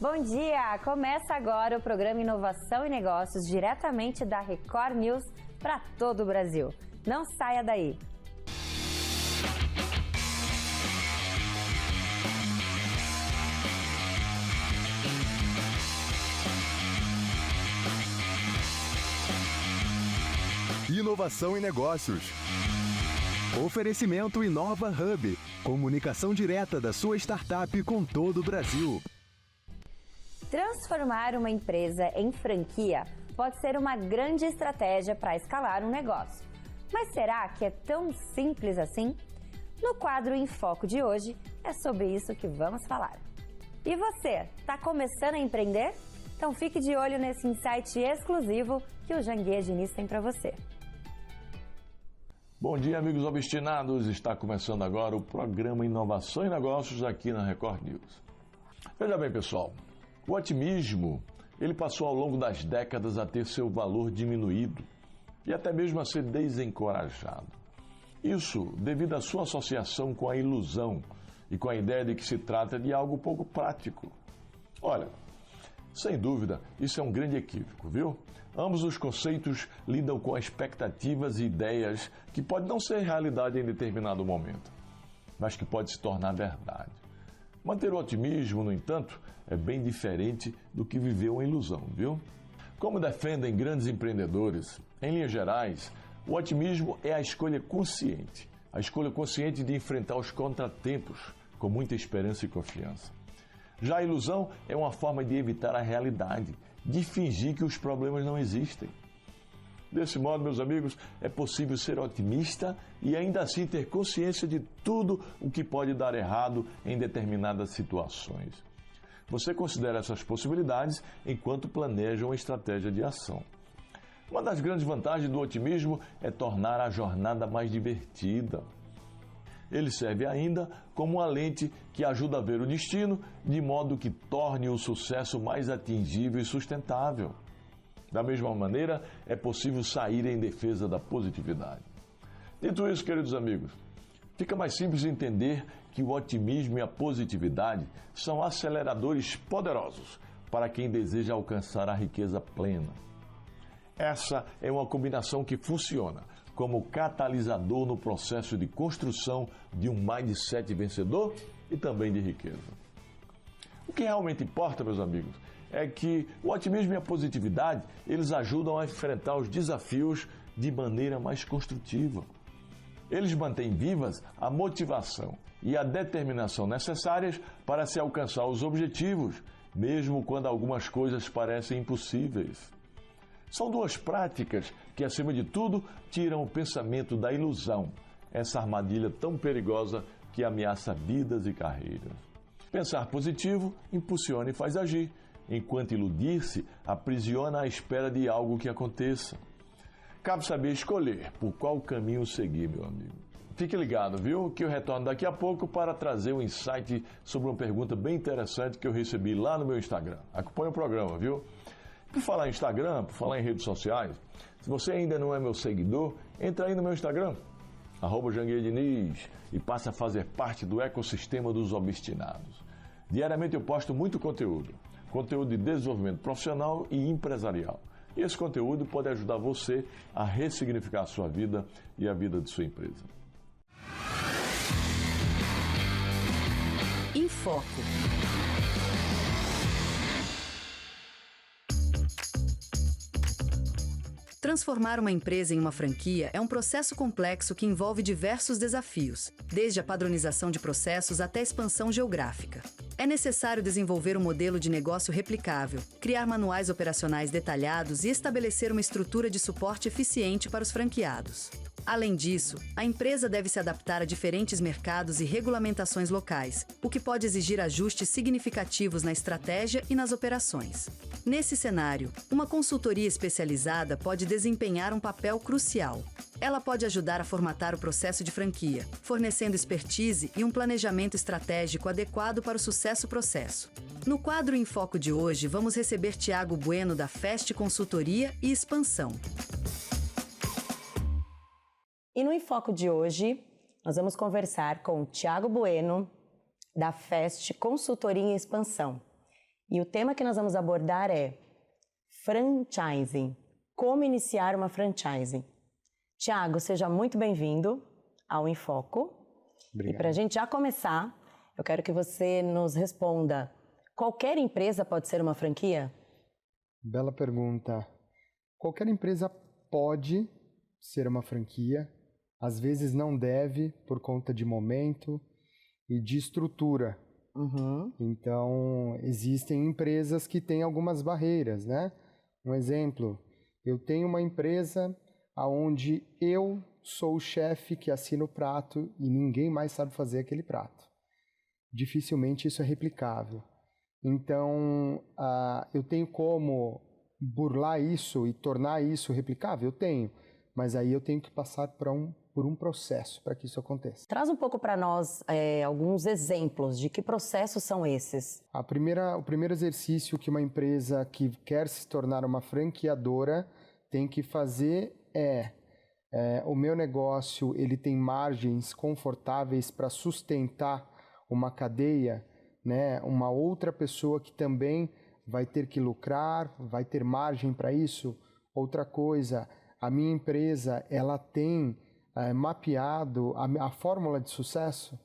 Bom dia! Começa agora o programa Inovação e Negócios, diretamente da Record News para todo o Brasil. Não saia daí! Inovação e Negócios. Oferecimento Inova Hub. Comunicação direta da sua startup com todo o Brasil. Transformar uma empresa em franquia pode ser uma grande estratégia para escalar um negócio. Mas será que é tão simples assim? No quadro Em Foco de hoje, é sobre isso que vamos falar. E você, está começando a empreender? Então fique de olho nesse insight exclusivo que o Janguier Diniz tem para você. Bom dia, amigos obstinados. Está começando agora o programa Inovação e Negócios aqui na Record News. Veja bem, pessoal, o otimismo, ele passou ao longo das décadas a ter seu valor diminuído e até mesmo a ser desencorajado. Isso devido à sua associação com a ilusão e com a ideia de que se trata de algo pouco prático. Olha, sem dúvida, isso é um grande equívoco, viu? Ambos os conceitos lidam com expectativas e ideias que podem não ser realidade em determinado momento, mas que pode se tornar verdade. Manter o otimismo, no entanto, é bem diferente do que viver uma ilusão, viu? Como defendem grandes empreendedores, em linhas gerais, o otimismo é a escolha consciente de enfrentar os contratempos com muita esperança e confiança. Já a ilusão é uma forma de evitar a realidade, de fingir que os problemas não existem. Desse modo, meus amigos, é possível ser otimista e ainda assim ter consciência de tudo o que pode dar errado em determinadas situações. Você considera essas possibilidades enquanto planeja uma estratégia de ação. Uma das grandes vantagens do otimismo é tornar a jornada mais divertida. Ele serve ainda como uma lente que ajuda a ver o destino, de modo que torne o sucesso mais atingível e sustentável. Da mesma maneira, é possível sair em defesa da positividade. Dito isso, queridos amigos, fica mais simples entender que o otimismo e a positividade são aceleradores poderosos para quem deseja alcançar a riqueza plena. Essa é uma combinação que funciona como catalisador no processo de construção de um mindset vencedor e também de riqueza. O que realmente importa, meus amigos, é que o otimismo e a positividade, eles ajudam a enfrentar os desafios de maneira mais construtiva. Eles mantêm vivas a motivação e a determinação necessárias para se alcançar os objetivos, mesmo quando algumas coisas parecem impossíveis. São duas práticas que, acima de tudo, tiram o pensamento da ilusão, essa armadilha tão perigosa que ameaça vidas e carreiras. Pensar positivo impulsiona e faz agir, enquanto iludir-se aprisiona à espera de algo que aconteça. Cabe saber escolher por qual caminho seguir, meu amigo. Fique ligado, viu? Que eu retorno daqui a pouco para trazer um insight sobre uma pergunta bem interessante que eu recebi lá no meu Instagram. Acompanhe o programa, viu? Por falar em Instagram, por falar em redes sociais, se você ainda não é meu seguidor, entra aí no meu Instagram, @Janguier Diniz, e passe a fazer parte do ecossistema dos obstinados. Diariamente eu posto muito conteúdo de desenvolvimento profissional e empresarial. E esse conteúdo pode ajudar você a ressignificar a sua vida e a vida de sua empresa. Em Foco. Transformar uma empresa em uma franquia é um processo complexo que envolve diversos desafios, desde a padronização de processos até a expansão geográfica. É necessário desenvolver um modelo de negócio replicável, criar manuais operacionais detalhados e estabelecer uma estrutura de suporte eficiente para os franqueados. Além disso, a empresa deve se adaptar a diferentes mercados e regulamentações locais, o que pode exigir ajustes significativos na estratégia e nas operações. Nesse cenário, uma consultoria especializada pode desempenhar um papel crucial. Ela pode ajudar a formatar o processo de franquia, fornecendo expertise e um planejamento estratégico adequado para o sucesso-processo. No quadro Em Foco de hoje, vamos receber Thiago Bueno da Fest Consultoria e Expansão. E no Em Foco de hoje, nós vamos conversar com o Thiago Bueno, da Fest Consultoria em Expansão. E o tema que nós vamos abordar é franchising. Como iniciar uma franchising? Tiago, seja muito bem-vindo ao Infoco. Obrigado. E para a gente já começar, eu quero que você nos responda: qualquer empresa pode ser uma franquia? Bela pergunta. Qualquer empresa pode ser uma franquia, às vezes não deve por conta de momento e de estrutura. Então, existem empresas que têm algumas barreiras, né? Um exemplo, eu tenho uma empresa onde eu sou o chefe que assina o prato e ninguém mais sabe fazer aquele prato. Dificilmente isso é replicável. Então, eu tenho como burlar isso e tornar isso replicável? Eu tenho, mas aí eu tenho que passar por um processo para que isso aconteça. Traz um pouco para nós alguns exemplos de que processos são esses. O primeiro exercício que uma empresa que quer se tornar uma franqueadora tem que fazer o meu negócio ele tem margens confortáveis para sustentar uma cadeia, né? Uma outra pessoa que também vai ter que lucrar, vai ter margem para isso. Outra coisa, a minha empresa ela tem mapeado a fórmula de sucesso.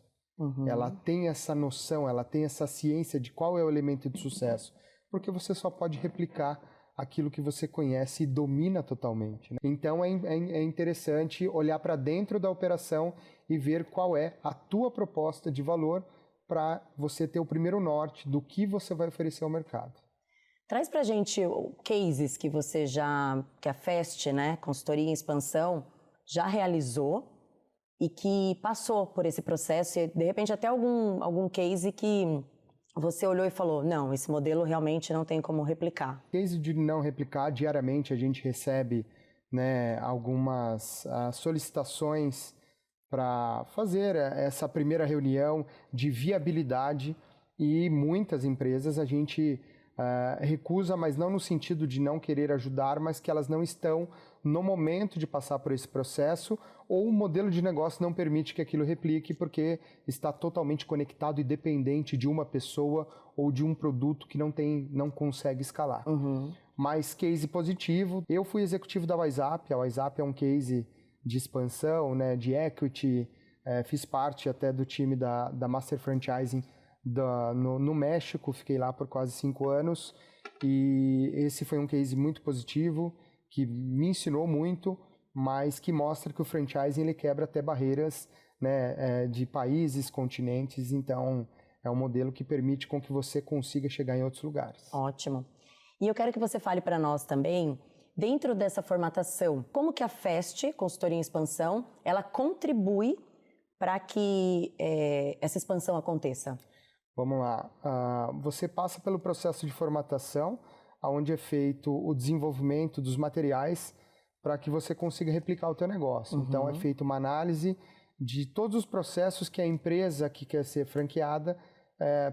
Ela tem essa noção, ela tem essa ciência de qual é o elemento de sucesso, porque você só pode replicar aquilo que você conhece e domina totalmente, né? Então é interessante olhar para dentro da operação e ver qual é a tua proposta de valor para você ter o primeiro norte do que você vai oferecer ao mercado. Traz pra gente cases que que a FEST, né, Consultoria em Expansão, já realizou e que passou por esse processo e de repente até algum case que você olhou e falou, não, esse modelo realmente não tem como replicar. Case de não replicar, diariamente a gente recebe, né, algumas solicitações para fazer essa primeira reunião de viabilidade e muitas empresas a gente recusa, mas não no sentido de não querer ajudar, mas que elas não estão no momento de passar por esse processo ou o modelo de negócio não permite que aquilo replique porque está totalmente conectado e dependente de uma pessoa ou de um produto que não consegue escalar. Mas case positivo, eu fui executivo da WhatsApp, a WhatsApp é um case de expansão, né, de equity, fiz parte até do time da Master Franchising no México, fiquei lá por quase 5 anos e esse foi um case muito positivo, que me ensinou muito, mas que mostra que o franchising ele quebra até barreiras, né, de países, continentes, então é um modelo que permite com que você consiga chegar em outros lugares. Ótimo. E eu quero que você fale para nós também, dentro dessa formatação, como que a FEST, Consultoria em Expansão, ela contribui para que essa expansão aconteça? Vamos lá. Você passa pelo processo de formatação, onde é feito o desenvolvimento dos materiais para que você consiga replicar o teu negócio. Então, é feita uma análise de todos os processos que a empresa que quer ser franqueada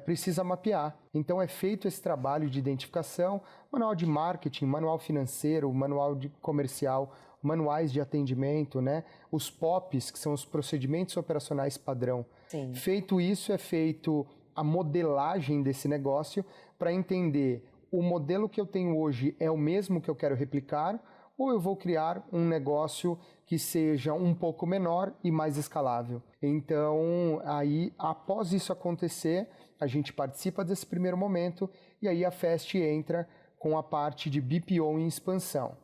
precisa mapear. Então, é feito esse trabalho de identificação, manual de marketing, manual financeiro, manual de comercial, manuais de atendimento, né? Os POPs, que são os procedimentos operacionais padrão. Sim. Feito isso, é feito a modelagem desse negócio para entender o modelo que eu tenho hoje é o mesmo que eu quero replicar ou eu vou criar um negócio que seja um pouco menor e mais escalável. Então, aí, após isso acontecer, a gente participa desse primeiro momento e aí a FEST entra com a parte de BPO em expansão.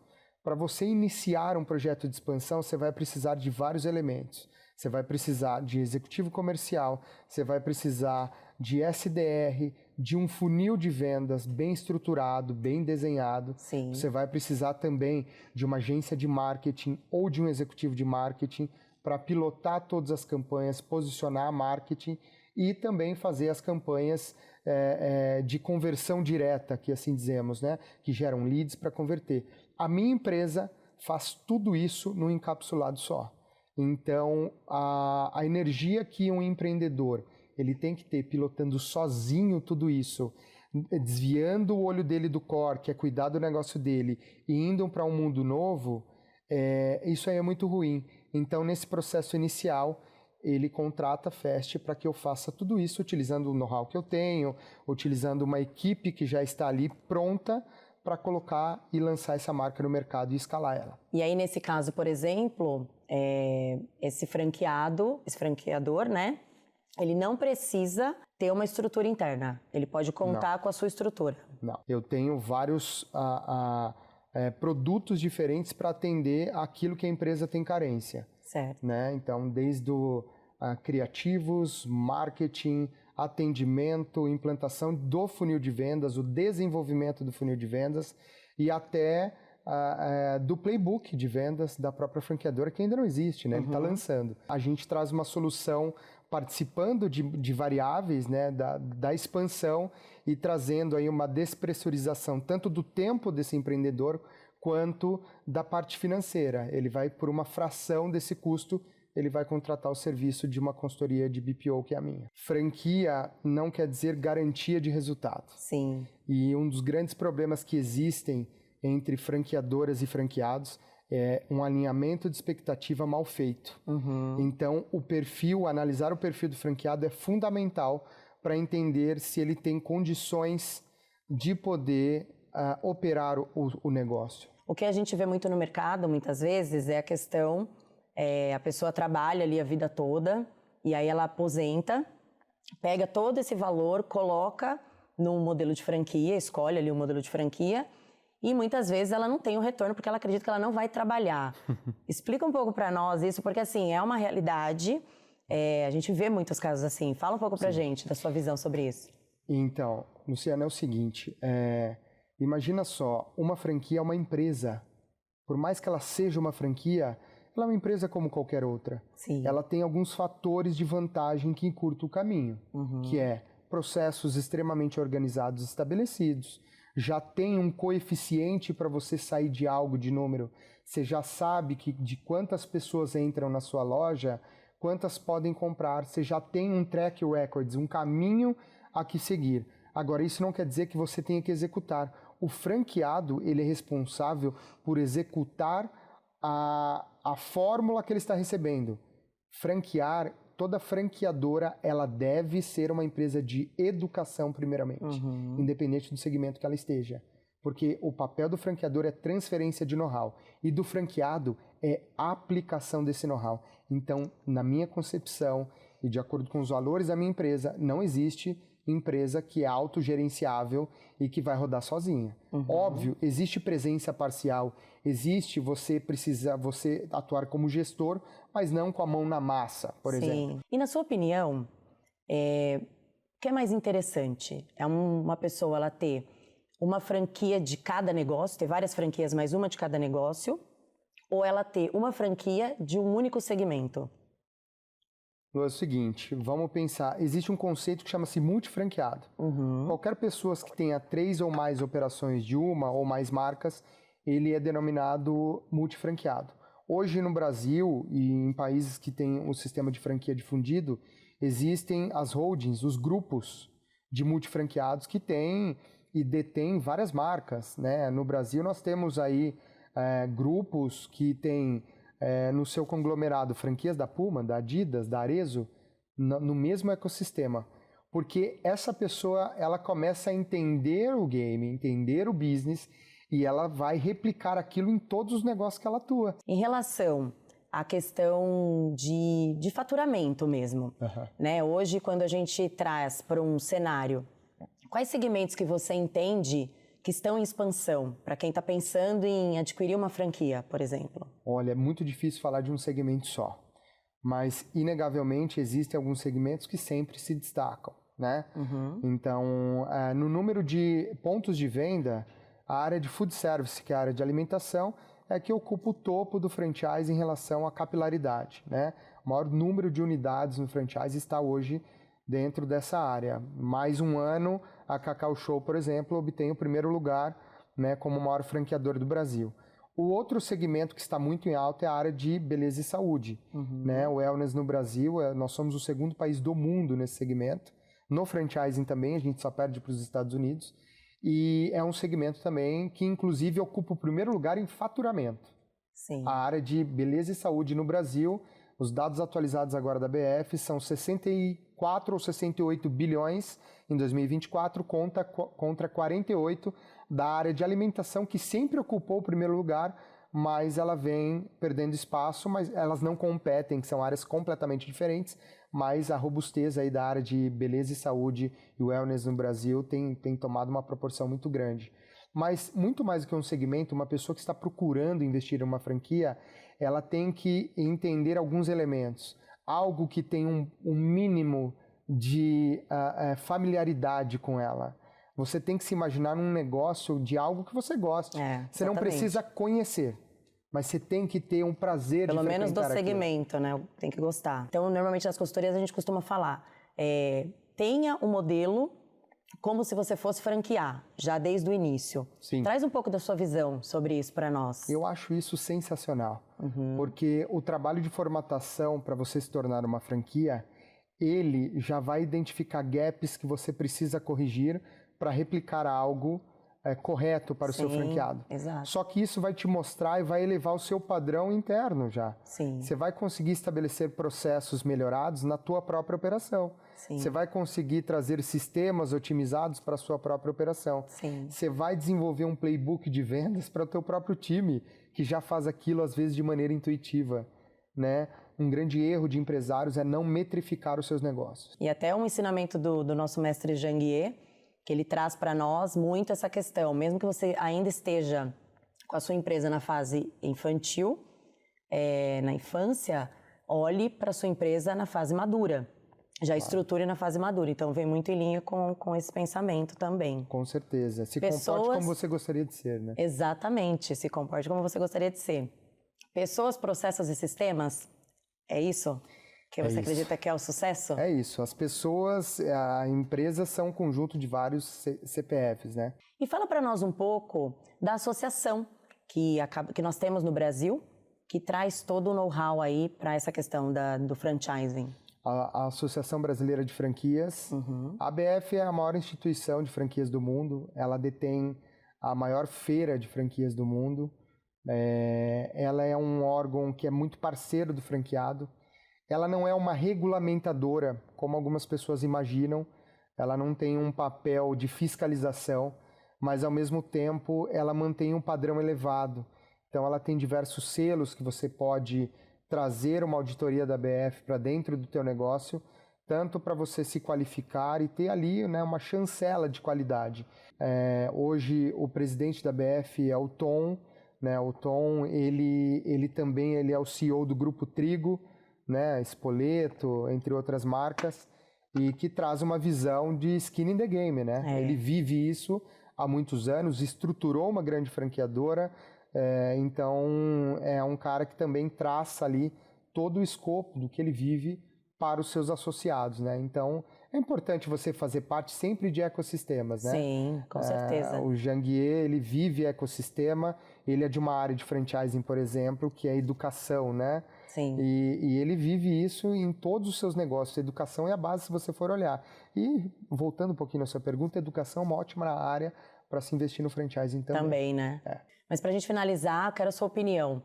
Para você iniciar um projeto de expansão, você vai precisar de vários elementos. Você vai precisar de executivo comercial, você vai precisar de SDR, de um funil de vendas bem estruturado, bem desenhado. Sim. Você vai precisar também de uma agência de marketing ou de um executivo de marketing para pilotar todas as campanhas, posicionar a marketing e também fazer as campanhas de conversão direta, que assim dizemos, né? Que geram leads para converter. A minha empresa faz tudo isso num encapsulado só. Então, a energia que um empreendedor ele tem que ter pilotando sozinho tudo isso, desviando o olho dele do core, que é cuidar do negócio dele, e indo para um mundo novo, isso aí é muito ruim. Então, nesse processo inicial, ele contrata a Fest para que eu faça tudo isso utilizando o know-how que eu tenho, utilizando uma equipe que já está ali pronta para colocar e lançar essa marca no mercado e escalar ela. E aí, nesse caso, por exemplo, esse franqueador, né? Ele não precisa ter uma estrutura interna. Ele pode contar com a sua estrutura. Não. Eu tenho vários produtos diferentes para atender aquilo que a empresa tem carência. Certo. Né? Então, desde criativos, marketing, atendimento, implantação do funil de vendas, o desenvolvimento do funil de vendas e até do playbook de vendas da própria franqueadora, que ainda não existe, né? Ele está lançando. A gente traz uma solução participando de variáveis, né, da expansão e trazendo aí uma despressurização tanto do tempo desse empreendedor quanto da parte financeira. Ele vai, por uma fração desse custo, ele vai contratar o serviço de uma consultoria de BPO, que é a minha. Franquia não quer dizer garantia de resultado. Sim. E um dos grandes problemas que existem entre franqueadoras e franqueados é um alinhamento de expectativa mal feito. Então, analisar o perfil do franqueado é fundamental para entender se ele tem condições de poder operar o negócio. O que a gente vê muito no mercado, muitas vezes, é a questão, a pessoa trabalha ali a vida toda, e aí ela aposenta, pega todo esse valor, coloca num modelo de franquia, escolhe ali um modelo de franquia, e muitas vezes ela não tem o retorno porque ela acredita que ela não vai trabalhar. Explica um pouco para nós isso, porque assim, é uma realidade, a gente vê muitos casos assim. Fala um pouco pra gente da sua visão sobre isso. Então, Luciana, é o seguinte, imagina só, uma franquia é uma empresa. Por mais que ela seja uma franquia, ela é uma empresa como qualquer outra. Sim. Ela tem alguns fatores de vantagem que encurtam o caminho, que é processos extremamente organizados e estabelecidos, já tem um coeficiente para você sair de algo de número, você já sabe de quantas pessoas entram na sua loja, quantas podem comprar, você já tem um track records, um caminho a que seguir. Agora, isso não quer dizer que você tenha que executar. O franqueado, ele é responsável por executar a fórmula que ele está recebendo. Franquear, toda franqueadora, ela deve ser uma empresa de educação, primeiramente, independente do segmento que ela esteja. Porque o papel do franqueador é transferência de know-how e do franqueado é aplicação desse know-how. Então, na minha concepção e de acordo com os valores da minha empresa, não existe empresa que é autogerenciável e que vai rodar sozinha. Óbvio, existe presença parcial, existe você atuar como gestor, mas não com a mão na massa, por exemplo. E na sua opinião, o que é mais interessante? É uma pessoa ela ter uma franquia de cada negócio, ter várias franquias, mas uma de cada negócio, ou ela ter uma franquia de um único segmento? É o seguinte, vamos pensar, existe um conceito que chama-se multifranqueado. Qualquer pessoa que tenha 3 ou mais operações de uma ou mais marcas, ele é denominado multifranqueado. Hoje no Brasil e em países que têm o sistema de franquia difundido, existem as holdings, os grupos de multifranqueados que têm e detêm várias marcas, né? No Brasil nós temos aí grupos que têm no seu conglomerado franquias da Puma, da Adidas, da Arezzo, no mesmo ecossistema. Porque essa pessoa, ela começa a entender o game, entender o business, e ela vai replicar aquilo em todos os negócios que ela atua. Em relação à questão de faturamento mesmo, né? Hoje, quando a gente traz para um cenário, quais segmentos que você entende que estão em expansão, para quem está pensando em adquirir uma franquia, por exemplo? Olha, é muito difícil falar de um segmento só, mas inegavelmente existem alguns segmentos que sempre se destacam, né? Então, no número de pontos de venda, a área de food service, que é a área de alimentação, é que ocupa o topo do franchise em relação à capilaridade, né? O maior número de unidades no franchise está hoje dentro dessa área. Mais um ano, a Cacau Show, por exemplo, obtém o primeiro lugar, né, como o maior franqueador do Brasil. O outro segmento que está muito em alta é a área de beleza e saúde. Né? O wellness no Brasil, nós somos o segundo país do mundo nesse segmento. No franchising também, a gente só perde para os Estados Unidos. E é um segmento também que, inclusive, ocupa o primeiro lugar em faturamento. Sim. A área de beleza e saúde no Brasil Os dados atualizados agora da BF são 64 ou 68 bilhões em 2024 contra 48 da área de alimentação, que sempre ocupou o primeiro lugar, mas ela vem perdendo espaço, mas elas não competem, que são áreas completamente diferentes, mas a robustez aí da área de beleza e saúde e wellness no Brasil tem tomado uma proporção muito grande. Mas muito mais do que um segmento, uma pessoa que está procurando investir em uma franquia, ela tem que entender alguns elementos. Algo que tem um mínimo de familiaridade com ela. Você tem que se imaginar num negócio de algo que você goste. Você não precisa conhecer, mas você tem que ter um prazer de frequentar aquilo. Pelo menos do segmento, né? Tem que gostar. Então, normalmente nas consultorias a gente costuma falar, tenha um modelo como se você fosse franquear, já desde o início. Sim. Traz um pouco da sua visão sobre isso para nós. Eu acho isso sensacional, porque o trabalho de formatação para você se tornar uma franquia, ele já vai identificar gaps que você precisa corrigir para replicar algo correto para o seu franqueado. Exato. Só que isso vai te mostrar e vai elevar o seu padrão interno já. Sim. Você vai conseguir estabelecer processos melhorados na tua própria operação. Sim. Você vai conseguir trazer sistemas otimizados para a sua própria operação. Sim. Você vai desenvolver um playbook de vendas para o teu próprio time, que já faz aquilo às vezes de maneira intuitiva, né? Um grande erro de empresários é não metrificar os seus negócios. E até um ensinamento do nosso mestre Janguier, que ele traz para nós muito essa questão, mesmo que você ainda esteja com a sua empresa na fase infantil, na infância, olhe para a sua empresa na fase madura, já estruture na fase madura. Então, vem muito em linha com esse pensamento também. Com certeza. Se comporte como você gostaria de ser, né? Exatamente, se comporte como você gostaria de ser. Pessoas, processos e sistemas, é isso? Que você acredita que é o sucesso? É isso. As pessoas, a empresa são um conjunto de vários CPFs, né? E fala para nós um pouco da associação que nós temos no Brasil, que traz todo o know-how aí para essa questão do franchising. A Associação Brasileira de Franquias. A ABF é a maior instituição de franquias do mundo. Ela detém a maior feira de franquias do mundo. Ela é um órgão que é muito parceiro do franqueado. Ela não é uma regulamentadora, como algumas pessoas imaginam. Ela não tem um papel de fiscalização, mas ao mesmo tempo ela mantém um padrão elevado. Então ela tem diversos selos que você pode trazer uma auditoria da BF para dentro do teu negócio, tanto para você se qualificar e ter ali, né, uma chancela de qualidade. Hoje o presidente da BF é o Tom, né? O Tom ele também é o CEO do Grupo Trigo, né, Spoleto, entre outras marcas, e que traz uma visão de skin in the game, né? Ele vive isso há muitos anos, estruturou uma grande franqueadora, então é um cara que também traça ali todo o escopo do que ele vive para os seus associados, né? Então é importante você fazer parte sempre de ecossistemas, né? Sim, com certeza. O Janguier, ele vive ecossistema, ele é de uma área de franchising, por exemplo, que é educação, né? Sim. E ele vive isso em todos os seus negócios. A educação é a base se você for olhar. E, voltando um pouquinho na sua pergunta, a educação é uma ótima área para se investir no franchising também. Também, né? Mas para a gente finalizar, eu quero a sua opinião.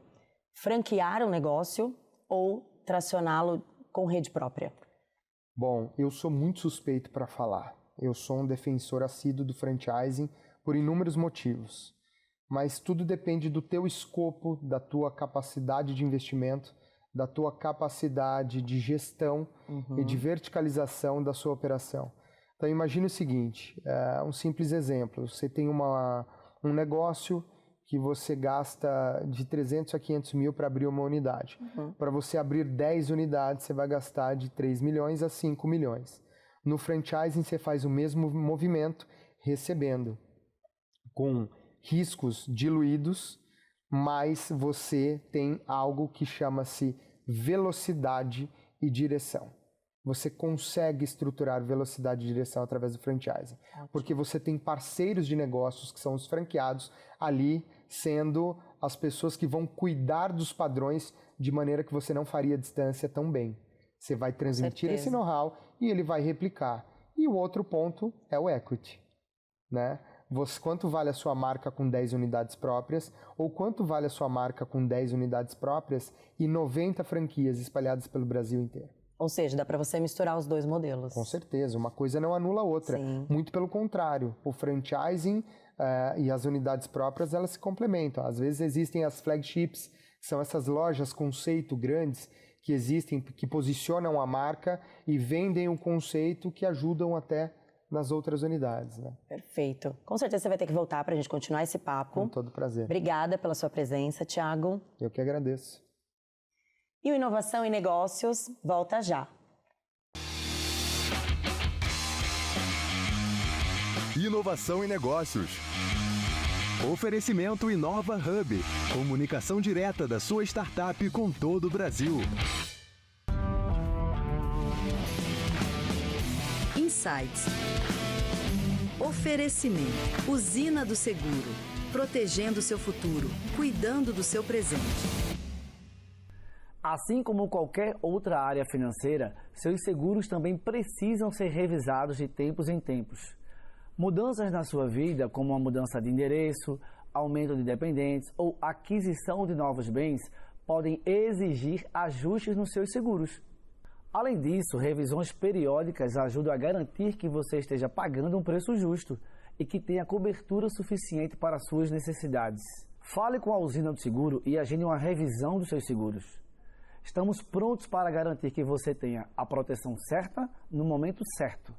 Franquear um negócio ou tracioná-lo com rede própria? Bom, eu sou muito suspeito para falar. Eu sou um defensor assíduo do franchising por inúmeros motivos. Mas tudo depende do teu escopo, da tua capacidade de investimento, da tua capacidade de gestão e de verticalização da sua operação. Então imagine o seguinte, um simples exemplo. Você tem um negócio que você gasta de 300 a 500 mil para abrir uma unidade. Para você abrir 10 unidades, você vai gastar de 3 milhões a 5 milhões. No franchising, você faz o mesmo movimento, recebendo com riscos diluídos, mas você tem algo que chama-se velocidade e direção. Você consegue estruturar velocidade e direção através do franchising, porque você tem parceiros de negócios que são os franqueados ali, sendo as pessoas que vão cuidar dos padrões de maneira que você não faria à distância tão bem. Você vai transmitir esse know-how e ele vai replicar. E o outro ponto é o equity, né? quanto vale a sua marca com 10 unidades próprias ou quanto vale a sua marca com 10 unidades próprias e 90 franquias espalhadas pelo Brasil inteiro. Ou seja, dá para você misturar os dois modelos. Com certeza, uma coisa não anula a outra. Sim. Muito pelo contrário, o franchising e as unidades próprias, elas se complementam. Às vezes existem as flagships, que são essas lojas conceito grandes que existem, que posicionam a marca e vendem um conceito que ajudam até nas outras unidades. Né? Perfeito. Com certeza você vai ter que voltar para a gente continuar esse papo. Com todo prazer. Obrigada pela sua presença, Thiago. Eu que agradeço. E o Inovação em Negócios volta já. Inovação em negócios. Oferecimento Inova Hub. Comunicação direta da sua startup com todo o Brasil. Insights. Oferecimento. Usina do Seguro. Protegendo seu futuro. Cuidando do seu presente. Assim como qualquer outra área financeira, seus seguros também precisam ser revisados de tempos em tempos. Mudanças na sua vida, como a mudança de endereço, aumento de dependentes ou aquisição de novos bens, podem exigir ajustes nos seus seguros. Além disso, revisões periódicas ajudam a garantir que você esteja pagando um preço justo e que tenha cobertura suficiente para suas necessidades. Fale com a Usina do Seguro e agende uma revisão dos seus seguros. Estamos prontos para garantir que você tenha a proteção certa no momento certo.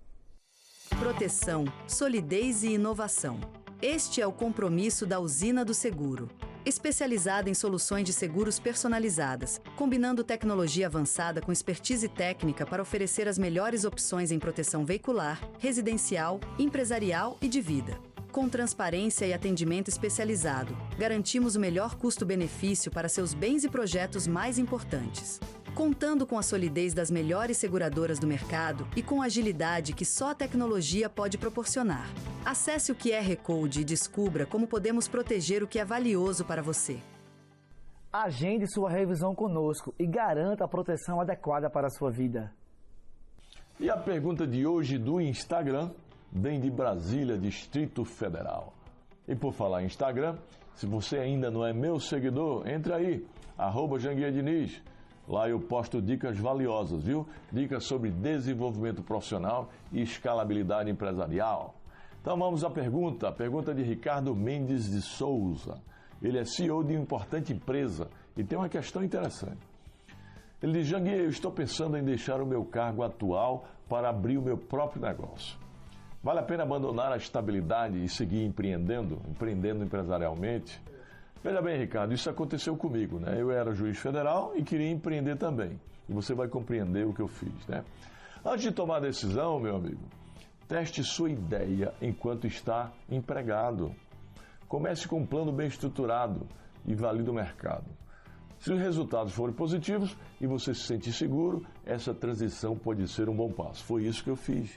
Proteção, solidez e inovação. Este é o compromisso da Usina do Seguro. Especializada em soluções de seguros personalizadas, combinando tecnologia avançada com expertise técnica para oferecer as melhores opções em proteção veicular, residencial, empresarial e de vida. Com transparência e atendimento especializado, garantimos o melhor custo-benefício para seus bens e projetos mais importantes. Contando com a solidez das melhores seguradoras do mercado e com a agilidade que só a tecnologia pode proporcionar. Acesse o QR Code e descubra como podemos proteger o que é valioso para você. Agende sua revisão conosco e garanta a proteção adequada para a sua vida. E a pergunta de hoje do Instagram vem de Brasília, Distrito Federal. E por falar em Instagram, se você ainda não é meu seguidor, entre aí, @JanguiaDiniz. Lá eu posto dicas valiosas, viu? Dicas sobre desenvolvimento profissional e escalabilidade empresarial. Então vamos à pergunta. A pergunta de Ricardo Mendes de Souza. Ele é CEO de uma importante empresa e tem uma questão interessante. Ele diz: Janguia, eu estou pensando em deixar o meu cargo atual para abrir o meu próprio negócio. Vale a pena abandonar a estabilidade e seguir empreendendo empresarialmente? Veja bem, Ricardo, isso aconteceu comigo, né? Eu era juiz federal e queria empreender também. E você vai compreender o que eu fiz, né? Antes de tomar a decisão, meu amigo, teste sua ideia enquanto está empregado. Comece com um plano bem estruturado e valide o mercado. Se os resultados forem positivos e você se sentir seguro, essa transição pode ser um bom passo. Foi isso que eu fiz.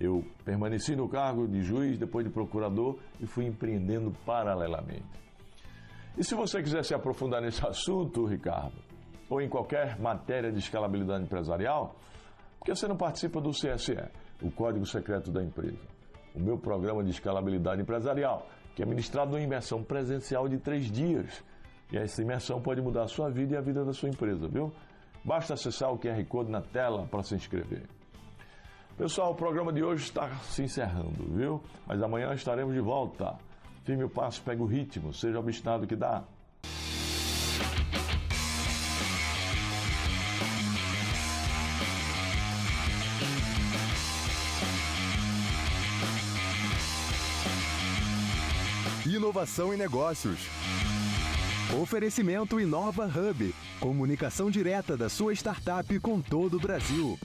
Eu permaneci no cargo de juiz, depois de procurador e fui empreendendo paralelamente. E se você quiser se aprofundar nesse assunto, Ricardo, ou em qualquer matéria de escalabilidade empresarial, por que você não participa do CSE, o Código Secreto da Empresa? O meu programa de escalabilidade empresarial, que é ministrado numa imersão presencial de 3 dias. E essa imersão pode mudar a sua vida e a vida da sua empresa, viu? Basta acessar o QR Code na tela para se inscrever. Pessoal, o programa de hoje está se encerrando, viu? Mas amanhã estaremos de volta. Firme o passo, pega o ritmo, seja obstinado que dá. Inovação em negócios. Oferecimento Inova Hub. Comunicação direta da sua startup com todo o Brasil.